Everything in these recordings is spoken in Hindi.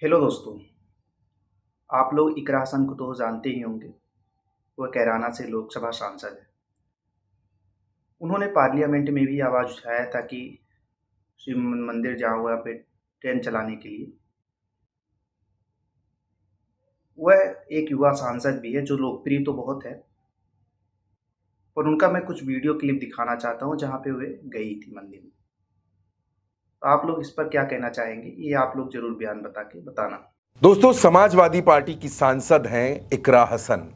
हेलो दोस्तों। आप लोग इकरा हसन को तो जानते ही होंगे। वह कैराना से लोकसभा सांसद है। उन्होंने पार्लियामेंट में भी आवाज़ उठाया था कि शिव मंदिर जहाँ हुआ पे ट्रेन चलाने के लिए। वह एक युवा सांसद भी है जो लोकप्रिय तो बहुत है, पर उनका मैं कुछ वीडियो क्लिप दिखाना चाहता हूँ जहाँ पे वे गई थी मंदिर में। तो आप लोग इस पर क्या कहना चाहेंगे, ये आप लोग जरूर बयान बता के बताना। दोस्तों, समाजवादी पार्टी की सांसद हैं इकरा हसन।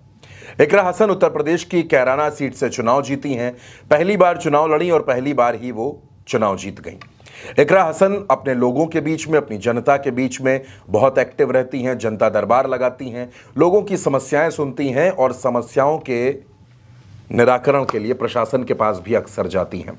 इकरा हसन उत्तर प्रदेश की कैराना सीट से चुनाव जीती हैं। पहली बार चुनाव लड़ी और पहली बार ही वो चुनाव जीत गई। इकरा हसन अपने लोगों के बीच में, अपनी जनता के बीच में बहुत एक्टिव रहती हैं, जनता दरबार लगाती हैं, लोगों की समस्याएं सुनती हैं और समस्याओं के निराकरण के लिए प्रशासन के पास भी अक्सर जाती हैं।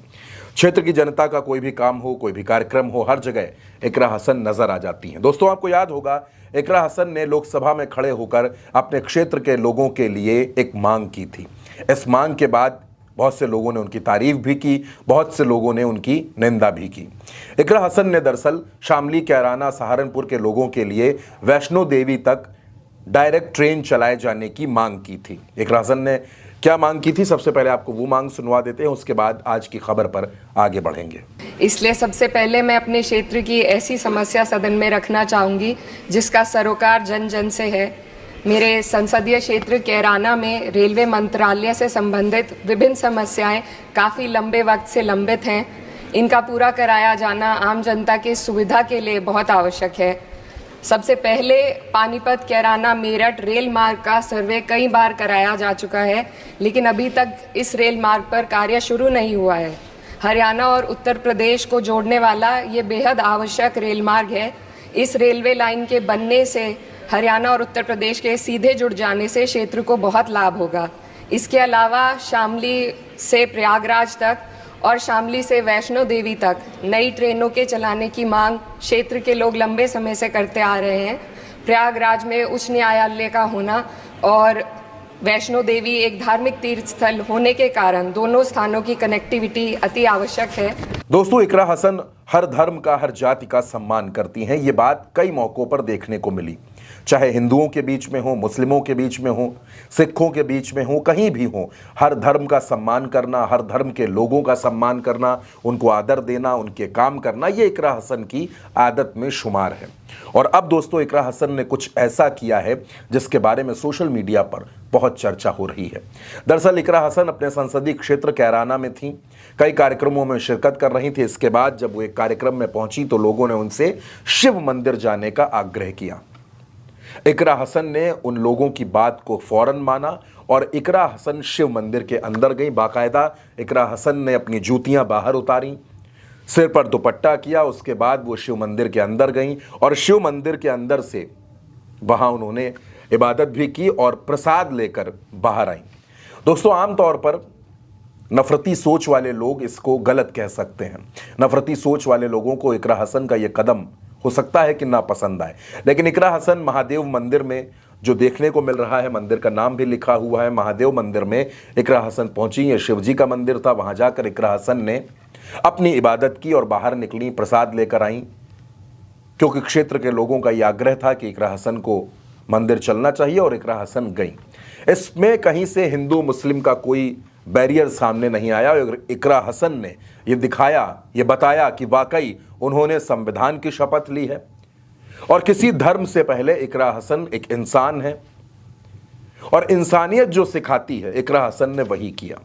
क्षेत्र की जनता का कोई भी काम हो, कोई भी कार्यक्रम हो, हर जगह इकरा हसन नजर आ जाती हैं। दोस्तों, आपको याद होगा इकरा हसन ने लोकसभा में खड़े होकर अपने क्षेत्र के लोगों के लिए एक मांग की थी। इस मांग के बाद बहुत से लोगों ने उनकी तारीफ भी की, बहुत से लोगों ने उनकी निंदा भी की। इकरा हसन ने दरअसल शामली, कैराना, सहारनपुर के लोगों के लिए वैष्णो देवी तक डायरेक्ट ट्रेन चलाए जाने की मांग की थी। इकरा हसन ने क्या मांग की थी, सबसे पहले आपको वो मांग सुनवा देते हैं, उसके बाद आज की खबर पर आगे बढ़ेंगे। इसलिए सबसे पहले मैं अपने क्षेत्र की ऐसी समस्या सदन में रखना चाहूँगी जिसका सरोकार जन जन से है। मेरे संसदीय क्षेत्र कैराना में रेलवे मंत्रालय से संबंधित विभिन्न समस्याएं काफ़ी लंबे वक्त से लंबित हैं। इनका पूरा कराया जाना आम जनता की सुविधा के लिए बहुत आवश्यक है। सबसे पहले पानीपत, कैराना, मेरठ रेल मार्ग का सर्वे कई बार कराया जा चुका है, लेकिन अभी तक इस रेल मार्ग पर कार्य शुरू नहीं हुआ है। हरियाणा और उत्तर प्रदेश को जोड़ने वाला ये बेहद आवश्यक रेल मार्ग है। इस रेलवे लाइन के बनने से हरियाणा और उत्तर प्रदेश के सीधे जुड़ जाने से क्षेत्र को बहुत लाभ होगा। इसके अलावा शामली से प्रयागराज तक और शामली से वैष्णो देवी तक नई ट्रेनों के चलाने की मांग क्षेत्र के लोग लंबे समय से करते आ रहे हैं। प्रयागराज में उच्च न्यायालय का होना और वैष्णो देवी एक धार्मिक तीर्थ स्थल होने के कारण दोनों स्थानों की कनेक्टिविटी अति आवश्यक है। दोस्तों, इकरा हसन हर धर्म का, हर जाति का सम्मान करती हैं। ये बात कई मौकों पर देखने को मिली, चाहे हिंदुओं के बीच में हो, मुस्लिमों के बीच में हो, सिखों के बीच में हो, कहीं भी हो, हर धर्म का सम्मान करना, हर धर्म के लोगों का सम्मान करना, उनको आदर देना, उनके काम करना, ये इकरा हसन की आदत में शुमार है। और अब दोस्तों, इकरा हसन ने कुछ ऐसा किया है जिसके बारे में सोशल मीडिया पर बहुत चर्चा हो रही है। दरअसल इकरा हसन अपने संसदीय क्षेत्र कैराना में थी, कई कार्यक्रमों में शिरकत कर रही थी। इसके बाद जब वो एक कार्यक्रम में पहुंची तो लोगों ने उनसे शिव मंदिर जाने का आग्रह किया। इकरा हसन ने उन लोगों की बात को फौरन माना और इकरा हसन शिव मंदिर के अंदर गई। बाकायदा इकरा हसन ने अपनी जूतियां बाहर उतारी, सिर पर दुपट्टा किया, उसके बाद वो शिव मंदिर के अंदर गई और शिव मंदिर के अंदर से वहां उन्होंने इबादत भी की और प्रसाद लेकर बाहर आई। दोस्तों, आमतौर पर नफरती सोच वाले लोग इसको गलत कह सकते हैं। नफरती सोच वाले लोगों को इकरा हसन का यह कदम हो सकता है कि ना पसंद आए, लेकिन इकरा हसन महादेव मंदिर में जो देखने को मिल रहा है, मंदिर का नाम भी लिखा हुआ है महादेव मंदिर में इकरा हसन पहुंची। ये शिवजी का मंदिर था। वहां जाकर इकरा हसन ने अपनी इबादत की और बाहर निकली, प्रसाद लेकर आई, क्योंकि क्षेत्र के लोगों का यह आग्रह था कि इकरा हसन को मंदिर चलना चाहिए और इकरा हसन गई। इसमें कहीं से हिंदू मुस्लिम का कोई बैरियर सामने नहीं आया। इकरा हसन ने यह दिखाया, यह बताया कि वाकई उन्होंने संविधान की शपथ ली है और किसी धर्म से पहले इकरा हसन एक इंसान है और इंसानियत जो सिखाती है इकरा हसन ने वही किया।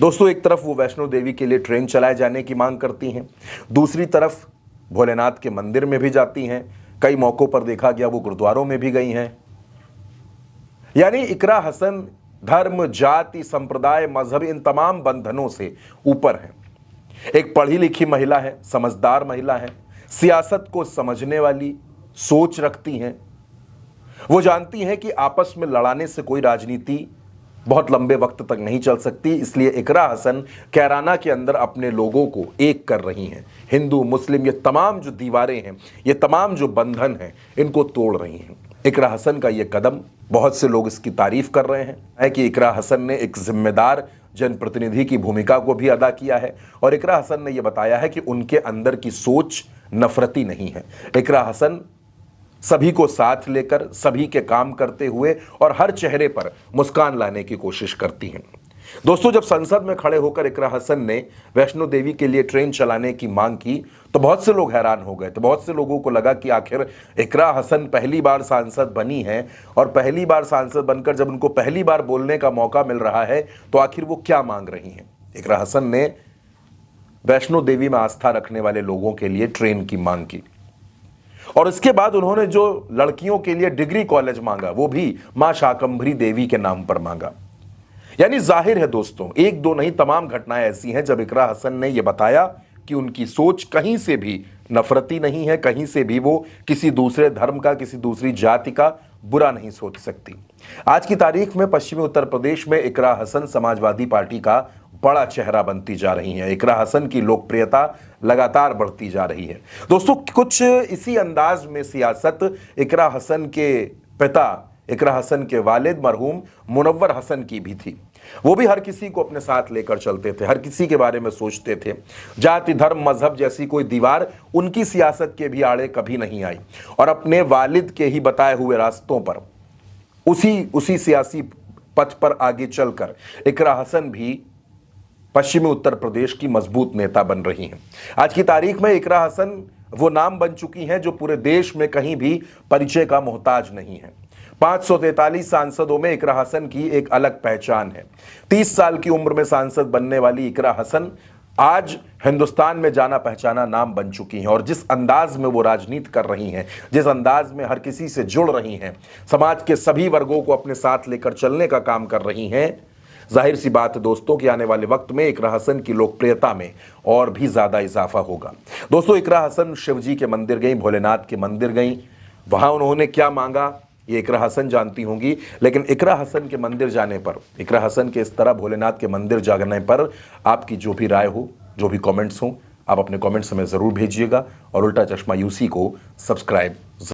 दोस्तों, एक तरफ वो वैष्णो देवी के लिए ट्रेन चलाए जाने की मांग करती हैं, दूसरी तरफ भोलेनाथ के मंदिर में भी जाती हैं, कई मौकों पर देखा गया वो गुरुद्वारों में भी गई हैं। यानी इकरा हसन धर्म, जाति, संप्रदाय, मजहब, इन तमाम बंधनों से ऊपर है। एक पढ़ी लिखी महिला है, समझदार महिला है, सियासत को समझने वाली सोच रखती हैं। वो जानती हैं कि आपस में लड़ाने से कोई राजनीति बहुत लंबे वक्त तक नहीं चल सकती, इसलिए इकरा हसन कैराना के अंदर अपने लोगों को एक कर रही हैं। हिंदू मुस्लिम, ये तमाम जो दीवारें हैं, ये तमाम जो बंधन हैं, इनको तोड़ रही हैं। इकरा हसन का ये कदम, बहुत से लोग इसकी तारीफ कर रहे हैं कि इकरा हसन ने एक जिम्मेदार जनप्रतिनिधि की भूमिका को भी अदा किया है और इकरा हसन ने यह बताया है कि उनके अंदर की सोच नफरती नहीं है। इकरा हसन सभी को साथ लेकर, सभी के काम करते हुए और हर चेहरे पर मुस्कान लाने की कोशिश करती हैं। दोस्तों, जब संसद में खड़े होकर इकरा हसन ने वैष्णो देवी के लिए ट्रेन चलाने की मांग की तो बहुत से लोग हैरान हो गए। तो बहुत से लोगों को लगा कि आखिर इकरा हसन पहली बार सांसद बनी है और पहली बार सांसद बनकर जब उनको पहली बार बोलने का मौका मिल रहा है तो आखिर वो क्या मांग रही हैं। इकरा हसन ने वैष्णो देवी में आस्था रखने वाले लोगों के लिए ट्रेन की मांग की और इसके बाद उन्होंने जो लड़कियों के लिए डिग्री कॉलेज मांगा वो भी मां शाकंभरी देवी के नाम पर मांगा। यानी जाहिर है दोस्तों, एक दो नहीं तमाम घटनाएं ऐसी हैं जब इकरा हसन ने यह बताया कि उनकी सोच कहीं से भी नफरती नहीं है, कहीं से भी वो किसी दूसरे धर्म का, किसी दूसरी जाति का बुरा नहीं सोच सकती। आज की तारीख में पश्चिमी उत्तर प्रदेश में इकरा हसन समाजवादी पार्टी का बड़ा चेहरा बनती जा रही है। इकरा हसन की लोकप्रियता लगातार बढ़ती जा रही है। दोस्तों, कुछ इसी अंदाज में सियासत इकरा हसन के पिता, इकरा हसन के वालिद मरहूम मुनव्वर हसन की भी थी। वो भी हर किसी को अपने साथ लेकर चलते थे, हर किसी के बारे में सोचते थे। जाति, धर्म, मजहब जैसी कोई दीवार उनकी सियासत के भी आड़े कभी नहीं आई और अपने वालिद के ही बताए हुए रास्तों पर उसी सियासी पथ पर आगे चलकर इकरा हसन भी पश्चिमी उत्तर प्रदेश की मजबूत नेता बन रही हैं। आज की तारीख में इकरा हसन वो नाम बन चुकी हैं जो पूरे देश में कहीं भी परिचय का मोहताज नहीं है। 543 सांसदों में इकरा हसन की एक अलग पहचान है। 30 साल की उम्र में सांसद बनने वाली इकरा हसन आज हिंदुस्तान में जाना पहचाना नाम बन चुकी हैं और जिस अंदाज में वो राजनीति कर रही हैं, जिस अंदाज में हर किसी से जुड़ रही हैं, समाज के सभी वर्गों को अपने साथ लेकर चलने का काम कर रही हैं, जाहिर सी बात है दोस्तों कि आने वाले वक्त में इकरा हसन की लोकप्रियता में और भी ज्यादा इजाफा होगा। दोस्तों, इकरा हसन शिव जी के मंदिर गई, भोलेनाथ के मंदिर गई, वहां उन्होंने क्या मांगा ये इकरा हसन जानती होंगी। लेकिन इकरा हसन के मंदिर जाने पर, इकरा हसन के इस तरह भोलेनाथ के मंदिर जाने पर आपकी जो भी राय हो, जो भी कमेंट्स हो, आप अपने कमेंट्स हमें जरूर भेजिएगा और उल्टा चश्मा यूसी को सब्सक्राइब